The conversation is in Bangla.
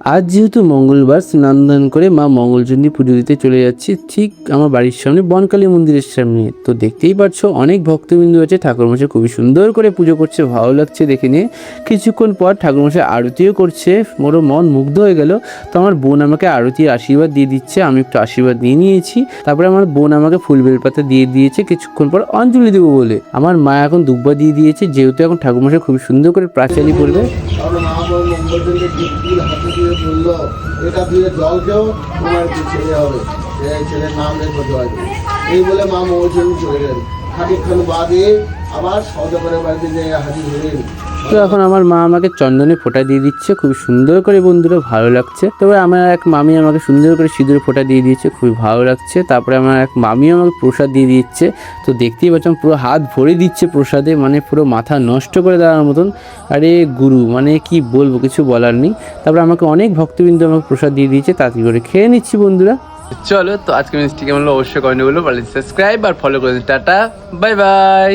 আজ যেহেতু মঙ্গলবার, স্নান দান করে মা মঙ্গলচণ্ডী পুজো দিতে চলে যাচ্ছি ঠিক আমার বাড়ির সামনে বনকালী মন্দিরের সামনে। তো দেখতেই পাচ্ছ অনেক ভক্তবিন্দু আছে, ঠাকুরমশাই খুবই সুন্দর করে পুজো করছে, ভালো লাগছে দেখে নিয়ে। কিছুক্ষণ পর ঠাকুরমশাই আরতিও করছে, মোর মন মুগ্ধ হয়ে গেল। তো আমার বোন আমাকে আরতির আশীর্বাদ দিয়ে দিচ্ছে, আমি একটু আশীর্বাদ নিয়ে নিয়েছি। তারপরে আমার বোন আমাকে ফুল বেলপাতা দিয়ে দিয়েছে কিছুক্ষণ পর অঞ্জলি দেবো বলে। আমার মা এখন দুব্বা দিয়ে দিয়েছে, যেহেতু এখন ঠাকুরমশাই খুবই সুন্দর করে প্রাচালি পড়বে। কারণ আমার মঙ্গলচণ্ডী ফুল হাতে দিয়ে বললো এটা দিয়ে জল খেয়েও তোমার যে ছেলে হবে, এই ছেলের নাম রেখো জয়। এই বলে মা মঙ্গলচণ্ডী চলে গেলেন। খানিকক্ষণ বাদে আবার সহজগরের বাড়িতে যে হাজির হলেন। তো এখন আমার মা আমাকে চন্দনে ফোঁটা দিয়ে দিচ্ছে খুবই সুন্দর করে, বন্ধুরা ভালো লাগছে। তবে আমার এক মামি আমাকে সুন্দর করে সিঁদুরে ফোঁটা দিয়ে দিয়েছে, খুবই ভালো লাগছে। তারপরে আমার এক মামিও আমাকে প্রসাদ দিয়ে দিচ্ছে। তো দেখতেই পাচ্ছেন পুরো হাত ভরে দিচ্ছে প্রসাদে, মানে পুরো মাথা নষ্ট করে দেওয়ার মতন। আরে গুরু, মানে কি বলবো, কিছু বলার নেই। তারপরে আমাকে অনেক ভক্তবৃন্দ আমাকে প্রসাদ দিয়ে দিয়েছে, তাড়াতাড়ি করে খেয়ে নিচ্ছি বন্ধুরা। চলো, তো আজকে মিষ্টি কেমন হলো অবশ্যই কমেন্টে বলো, সাবস্ক্রাইব আর ফলো করে দিন। Tata, bye bye.